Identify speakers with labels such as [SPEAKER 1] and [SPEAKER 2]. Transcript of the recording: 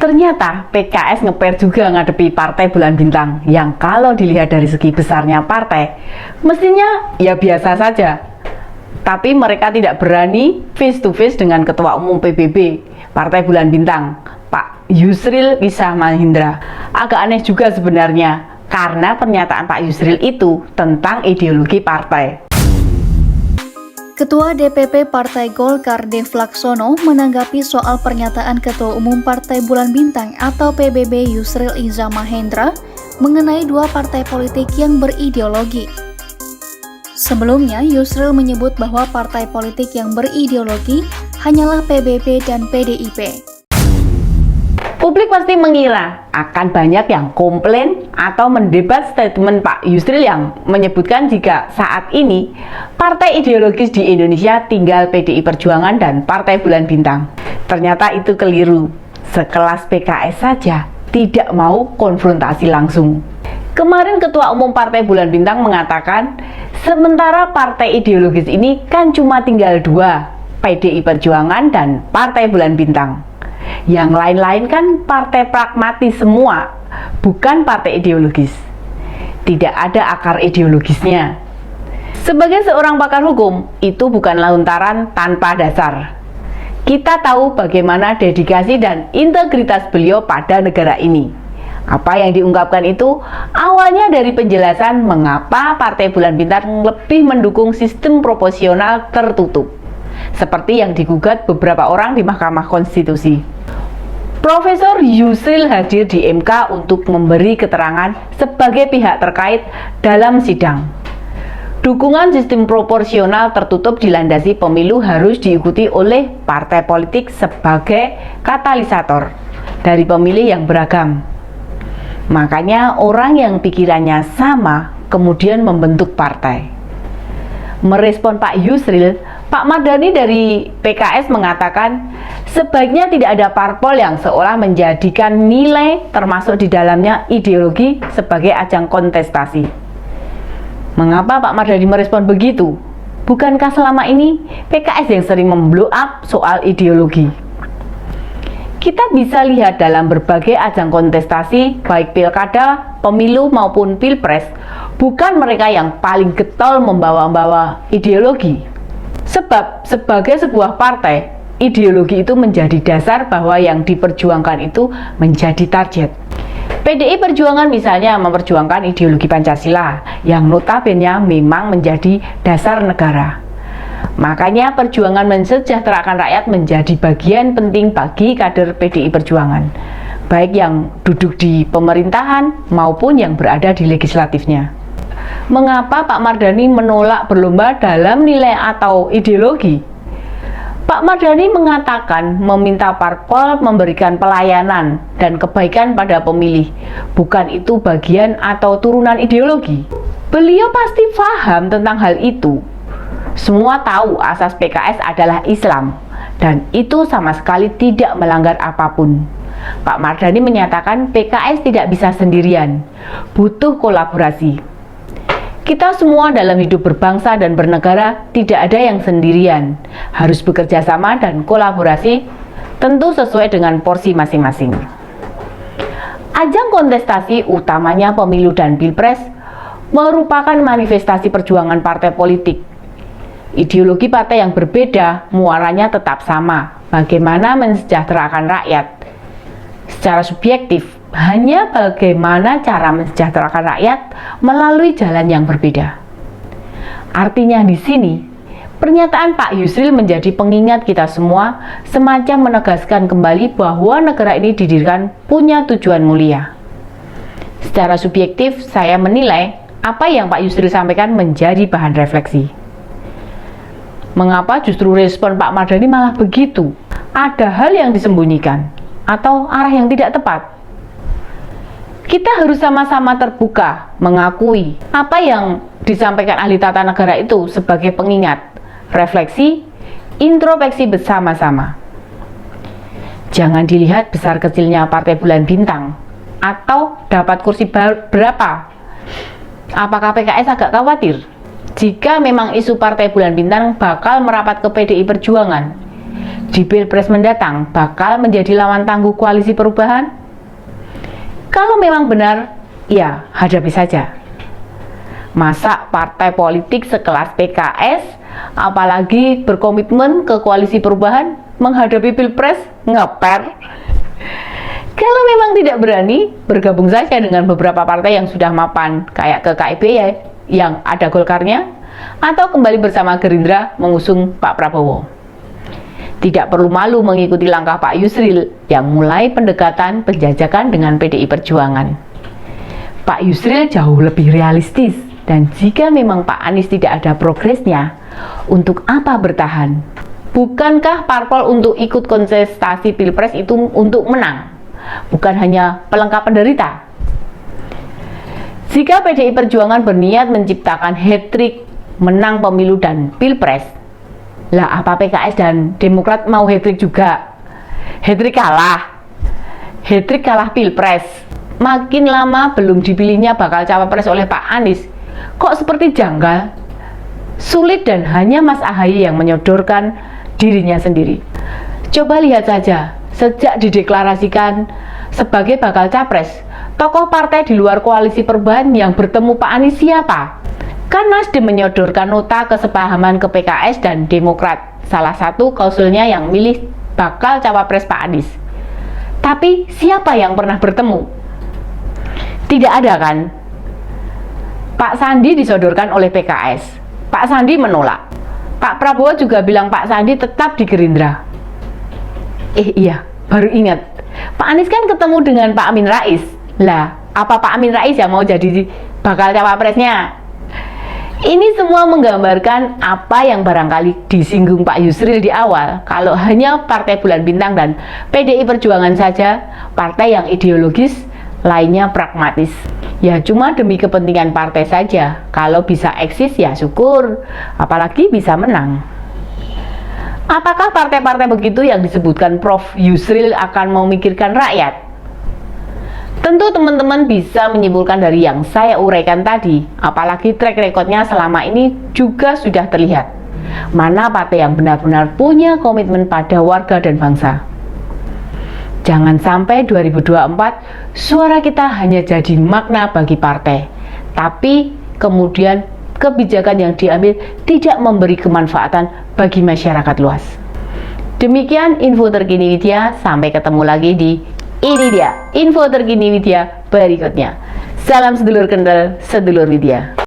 [SPEAKER 1] Ternyata PKS ngeper juga ngadepi Partai Bulan Bintang yang kalau dilihat dari segi besarnya partai, mestinya ya biasa saja. Tapi mereka tidak berani face to face dengan Ketua Umum PBB Partai Bulan Bintang, Pak Yusril Izzah Mahendra. Agak aneh juga sebenarnya, karena pernyataan Pak Yusril itu tentang ideologi partai.
[SPEAKER 2] Ketua DPP Partai Golkar Dev Laksono menanggapi soal pernyataan Ketua Umum Partai Bulan Bintang atau PBB Yusril Izzah Mahendra mengenai dua partai politik yang berideologi. Sebelumnya, Yusril menyebut bahwa partai politik yang berideologi hanyalah PBB dan PDIP.
[SPEAKER 1] Publik pasti mengira akan banyak yang komplain atau mendebat statement Pak Yusril yang menyebutkan jika saat ini partai ideologis di Indonesia tinggal PDI Perjuangan dan Partai Bulan Bintang. Ternyata itu keliru. Sekelas PKS saja tidak mau konfrontasi langsung. Kemarin Ketua Umum Partai Bulan Bintang mengatakan, sementara partai ideologis ini kan cuma tinggal dua, PDI Perjuangan dan Partai Bulan Bintang. Yang lain-lain kan partai pragmatis semua, bukan partai ideologis. Tidak ada akar ideologisnya. Sebagai seorang pakar hukum, itu bukanlah lontaran tanpa dasar. Kita tahu bagaimana dedikasi dan integritas beliau pada negara ini. Apa yang diungkapkan itu awalnya dari penjelasan mengapa Partai Bulan Bintang lebih mendukung sistem proporsional tertutup, seperti yang digugat beberapa orang di Mahkamah Konstitusi. Profesor Yusril hadir di MK untuk memberi keterangan sebagai pihak terkait dalam sidang. Dukungan sistem proporsional tertutup dilandasi pemilu harus diikuti oleh partai politik sebagai katalisator dari pemilih yang beragam. Makanya orang yang pikirannya sama kemudian membentuk partai. Merespon Pak Yusril, Pak Mardhani dari PKS mengatakan sebaiknya tidak ada parpol yang seolah menjadikan nilai termasuk di dalamnya ideologi sebagai ajang kontestasi. Mengapa Pak Mardhani merespon begitu? Bukankah selama ini PKS yang sering memblow up soal ideologi? Kita bisa lihat dalam berbagai ajang kontestasi, baik pilkada, pemilu maupun pilpres, bukan mereka yang paling getol membawa-bawa ideologi. Sebab sebagai sebuah partai, ideologi itu menjadi dasar bahwa yang diperjuangkan itu menjadi target. PDI Perjuangan misalnya memperjuangkan ideologi Pancasila yang notabene memang menjadi dasar negara. Makanya perjuangan mensejahterakan rakyat menjadi bagian penting bagi kader PDI Perjuangan, baik yang duduk di pemerintahan maupun yang berada di legislatifnya. Mengapa Pak Mardhani menolak berlomba dalam nilai atau ideologi? Pak Mardhani mengatakan meminta parpol memberikan pelayanan dan kebaikan pada pemilih, bukan itu bagian atau turunan ideologi. Beliau pasti paham tentang hal itu. Semua tahu asas PKS adalah Islam, dan itu sama sekali tidak melanggar apapun. Pak Mardhani menyatakan PKS tidak bisa sendirian, butuh kolaborasi. Kita semua dalam hidup berbangsa dan bernegara tidak ada yang sendirian, harus bekerja sama dan kolaborasi, tentu sesuai dengan porsi masing-masing. Ajang kontestasi utamanya pemilu dan pilpres merupakan manifestasi perjuangan partai politik. Ideologi partai yang berbeda, muaranya tetap sama, bagaimana mensejahterakan rakyat. Secara subjektif, hanya bagaimana cara mensejahterakan rakyat melalui jalan yang berbeda. Artinya di sini, pernyataan Pak Yusril menjadi pengingat kita semua, semacam menegaskan kembali bahwa negara ini didirikan punya tujuan mulia. Secara subjektif, saya menilai apa yang Pak Yusril sampaikan menjadi bahan refleksi. Mengapa justru respon Pak Mardhani malah begitu? Ada hal yang disembunyikan atau arah yang tidak tepat? Kita harus sama-sama terbuka, mengakui apa yang disampaikan ahli tata negara itu sebagai pengingat, refleksi, introspeksi bersama-sama. Jangan dilihat besar kecilnya Partai Bulan Bintang atau dapat kursi berapa. Apakah PKS agak khawatir jika memang isu Partai Bulan Bintang bakal merapat ke PDI Perjuangan? di Pilpres mendatang bakal menjadi lawan tangguh koalisi perubahan? Kalau memang benar, ya hadapi saja. Masa partai politik sekelas PKS, apalagi berkomitmen ke koalisi perubahan, menghadapi Pilpres ngeper? Kalau memang tidak berani, bergabung saja dengan beberapa partai yang sudah mapan, kayak ke KIB ya, yang ada Golkarnya, atau kembali bersama Gerindra mengusung Pak Prabowo. Tidak perlu malu mengikuti langkah Pak Yusril yang mulai pendekatan penjajakan dengan PDI Perjuangan. Pak Yusril jauh lebih realistis, dan jika memang Pak Anies tidak ada progresnya, untuk apa bertahan? Bukankah parpol untuk ikut kontestasi Pilpres itu untuk menang? Bukan hanya pelengkap penderita. Jika PDI Perjuangan berniat menciptakan hat-trick menang pemilu dan Pilpres, lah apa PKS dan Demokrat mau hat-trick juga? Hat-trick kalah Pilpres. Makin lama belum dipilihnya bakal cawapres oleh Pak Anies, kok seperti janggal, sulit, dan hanya Mas AHY yang menyodorkan dirinya sendiri. Coba lihat saja, sejak dideklarasikan sebagai bakal capres, tokoh partai di luar koalisi perubahan yang bertemu Pak Anies siapa? Kan Nasdem menyodorkan nota kesepahaman ke PKS dan Demokrat, salah satu klausulnya yang milih bakal cawapres Pak Anies. Tapi siapa yang pernah bertemu? Tidak ada kan? Pak Sandi disodorkan oleh PKS, Pak Sandi menolak. Pak Prabowo juga bilang Pak Sandi tetap di Gerindra. Iya, baru ingat, Pak Anies kan ketemu dengan Pak Amin Rais. Lah, apa Pak Amin Rais yang mau jadi bakal cawapresnya? Ini semua menggambarkan apa yang barangkali disinggung Pak Yusril di awal, kalau hanya Partai Bulan Bintang dan PDI Perjuangan saja, partai yang ideologis, lainnya pragmatis. Ya cuma demi kepentingan partai saja, kalau bisa eksis ya syukur, apalagi bisa menang. Apakah partai-partai begitu yang disebutkan Prof. Yusril akan memikirkan rakyat? Tentu teman-teman bisa menyimpulkan dari yang saya uraikan tadi, apalagi track recordnya selama ini juga sudah terlihat. Mana partai yang benar-benar punya komitmen pada warga dan bangsa. Jangan sampai 2024 suara kita hanya jadi makna bagi partai, tapi kemudian kebijakan yang diambil tidak memberi kemanfaatan bagi masyarakat luas. Demikian info terkini Widya, sampai ketemu lagi di ini dia info terkini Widya berikutnya. Salam sedulur kental, sedulur Widya.